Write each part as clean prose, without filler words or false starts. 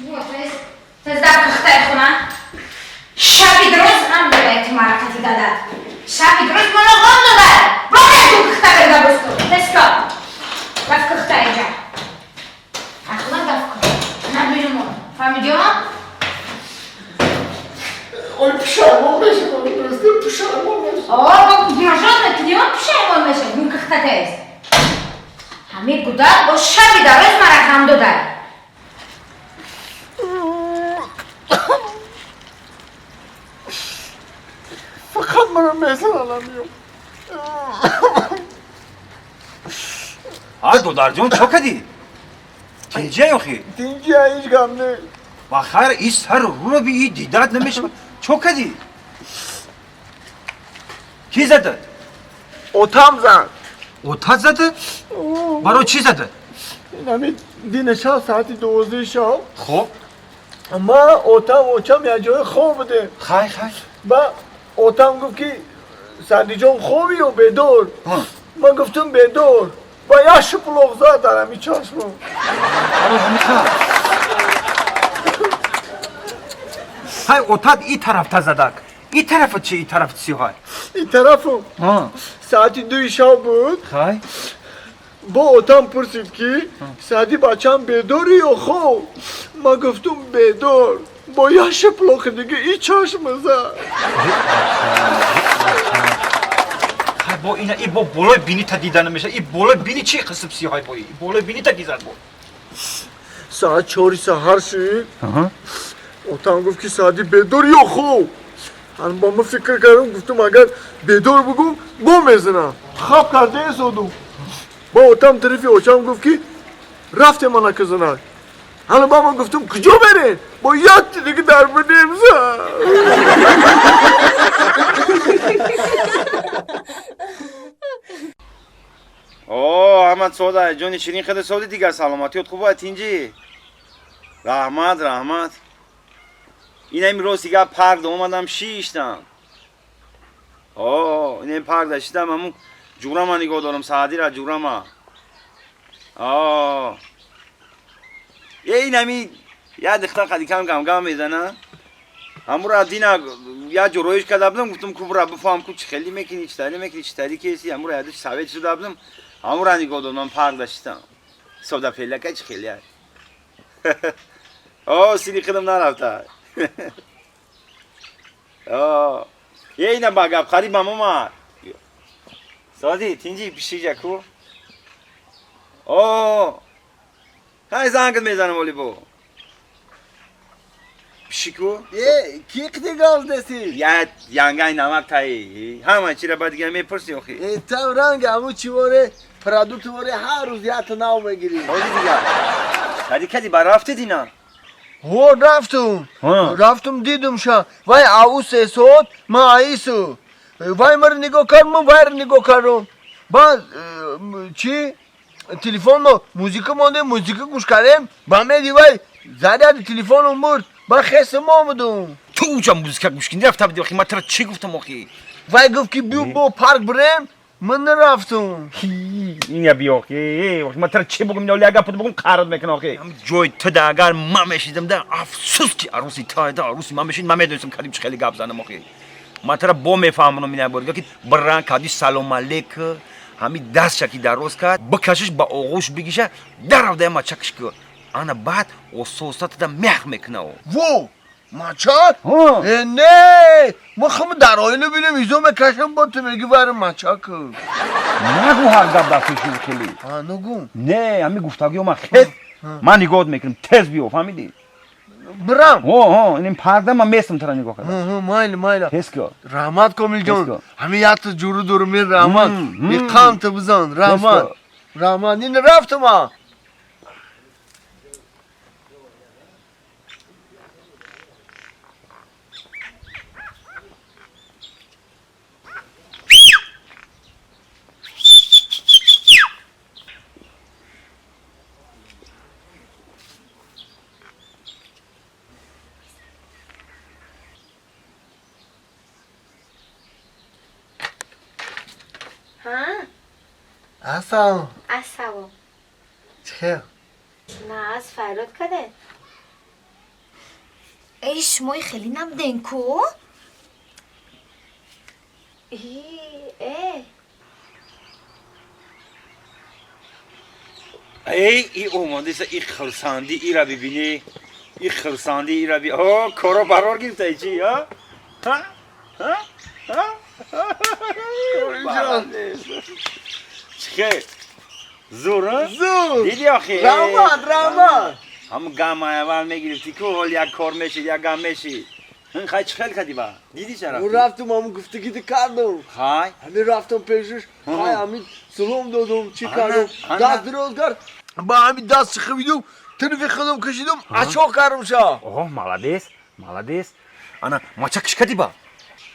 To jest dawka telefona. Šapi druz, am dodaj tu marakati dadat. Šapi druz, mana on dodaj. Bana tu khtare da bustu. Tesko. Dawka khtayca. Akla dawka. Na bilumu. Familyo? Oj, przejmowałeś, pan prezydent, przejmowałeś. O, bo gmarzone, ty nie mam przejmować się. Bunka khtata jest. A mi guda, bo šapi druz marakam dodaj. Fakat bana mesele alamıyorum. 아, 너 날 좀 척하디. 진지야, 여기. Dince hiç gamlı. bakar ishar rubi i didat nemish 척하디. ki zadi? Otam zat. Ota zadi? Baro chi zadi? Yani dine şal saati 12 şal. Xo'p. Ama otam ya joy خوب ده. Hay. با otam گفت که سندیجان خوبی و بدور. من گفتم بدور. با yaşı پلوغزا دارم این چشمو. Baro hamika. Hay otat i tarafta zadak. İ tarafı çi, i tarafı çi hay. این طرفم. ساعتی 2 شب بود. Hay. با otam پرسید که ساعتی بچم بدوری یا خوب. من گفتم بدور. با yaşı پلوغ دیگه این چشم زد. Hay bo ina i bo boloy bini ta didanmışa. I boloy bini çi kısıpsi hay bo. I boloy bini ta dizad bo. ساعت 4 سحر شد. otam گفت که ساعتی بدور یا خوب. من با من فکر کردم گفتم اگر بدور بگم بوم بزنم. خواب کرده سودم. با otam طرفی اوچم گفت که رفته منو کزنک. حالا با من گفتم کجا بره؟ با یاد دیگه در بدیم زد. Oo Ahmet Soda, Johnny Şirin kadar Soda diğer salamatiyot kuba tinci. Rahmat. اینم روزیگه پرد اومدم شیشتم. اینم پرد داشتم همون جورما نگاه دارم ساعتی را جورما. اینمی یا دختر خالی کم میزنه. همون را دینا یا جورویش کردم گفتم کوبرا بفهم کوچ خیلی میکنی چطوری کیسی همون را یادش سویت شده بودم. همون را نگاه دارم پرد داشتم. سودا پیله کج خیلی. سیلی خدم نرفته. یه اینا باگاب خری ماما سادی تینجی پیشیجا کو های زنگت میزنم ولی بو پیشیکو کی قدیگاز دستی؟ یا یانگای نمک تایی همه چی را باید دیگه میپرسی آخی تا رنگ همو چی واره پرادوکت واره هر روز یه تا ناو بگیری حالی دیگه کدی کدی با رفته دینا رفتم دیدم شا وای آوس سود ما آیسو وای مر نگاه کردم وای نگاه کردم بعد چی تلفن موزیک مونده موزیک گوش کردم با میدی وای زده تلفن مرد با خسم آمدم تو اونجا موزیک گوش کردی رفته بودی آخی من ترا چی گفتم آخی وای گفت که بیو با پارک برم من نرفتم این یا بیا آخی من ترا چی بگم نولی اگه پود بگم کارت میکنه آخی جوی تو دا اگر من میشیدم ده افسوس که عروسی تا ده عروسی من میشید من میدونستم کدیم چه خیلی گپ زنم آخی من ترا با میفهمونم مینا برگه که بران کدی سلام علیک همی دست چکی درست کرد بکشش با آغوش بگیشه در ده ما چکش که انا بعد اصوصات ده میخ میکنه وو ماچاک؟ نه ما خم در آینه بینم ایزو میکشم با تو میگی برم ماچاک نگو هر گپ دستشون خیلی نگو نه همی گفتگی ما خیلی من نگاه میکنم تز بیو فهمیدی برم اینم پرده من میستم ترا نگاه کنم مایل تز که رحمت کامل جان همی یاد جورو دور می رحمت میخوام تو بزن رحمت این رفت ما اساو چه؟ نه از فراد کده ای شمای خیلی نمدن کو؟ ای اومده ایسا ای خرساندی ای را ببینی ای خرساندی ای را ببینی آه کارا برار گرفته چی ها؟ ها؟ ها؟ ها؟ چخه؟ زور ها؟ زور دیدی آخی؟ رحمت هم گم اول میگرفتی که حال یک کار میشی یک گم میشی خواهی چه خیلی کردی با؟ دیدی چرا؟ اون رفتم همون گفتگی دی کردم خواهی؟ همین رفتم پیشش خواهی همین سلام دادم چی کردم آنه. دست دراز کرد با همین دست خمیدم تنفی خودم کشیدم اچاق کردم شا اوه مالادیس انا ماچا کش کردی با؟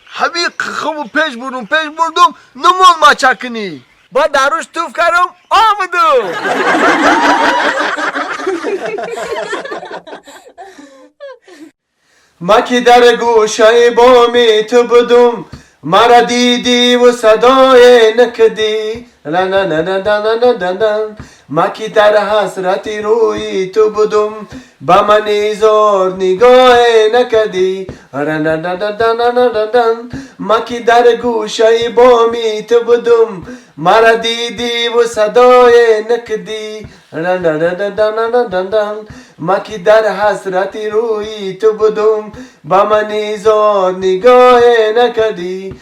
همین خمو پیش بردم نمون ما چکنی با دروش توف کردم آمدم ما که در گوشه بامی تو بودم مرا دیدی و صدای نکدی لا لا لا لا لا لا لا لا. ما که در حسرتی روی تو بودم با من زار نگاه نکدی لا لا لا لا لا لا لا لا. ما که در گوشه بامی تو بودم مرا دیدی و صدای نکدی لا لا لا لا لا لا لا لا. ما که در حسرتی روی تو بودم با من زار نگاه نکدی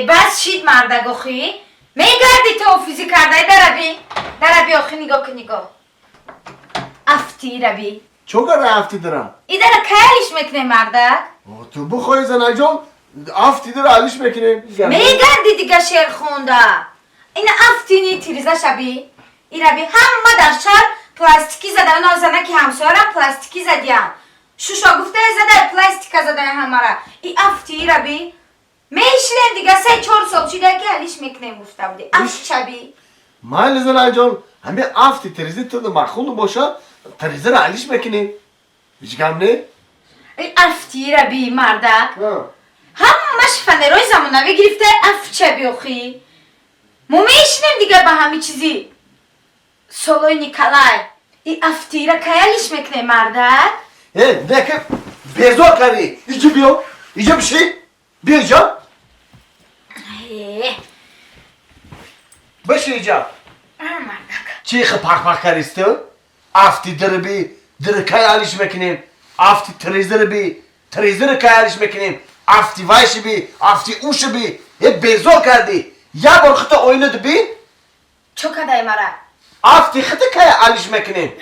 بس شید مردک آخی میگردی تو فیزی کرده دربی آخی نگاه افتی ربی چون که رفتی دارم ای داره کهلیش میکنه مردک تو بخوای زنه جان افتی داره علیش بکنیم میگردی دیگه شعر خونده این افتینی تیریزه شبی ای ربی همه در شهر پلاستیکی زده اونا زنه که همسایرم پلاستیکی زدیم شوشا گفته زده پلاستیک زده همه را ای افتی ای ربی میشنیم دیگه 3-4 سال شده که علیش میکنیم گفته بودی افت شبی مایل زنه جان همه افتی تریزی تو مخون باشه تریزه رو علیش بکنیم هیچ کم نه؟ ای افتی ربی مردک همش فنروی زمانوی گرفته افت شبی اخی ما میشنیم دیگه به همین چیزی سولوی نیکلای ای افتی را که علیش میکنه مردک نکه بیزار کردی اینجا بشی بیا اینجا بشی اینجا مردک چی پخ کردیست تو؟ افتی در که علیش میکنیم افتی تریزه رو که علیش میکنیم افتی وایش بی افتی اوش بی بیزار کردی یا بار خطا آینه دو بی چو کدای مرا افتی خطا که علیش میکنیم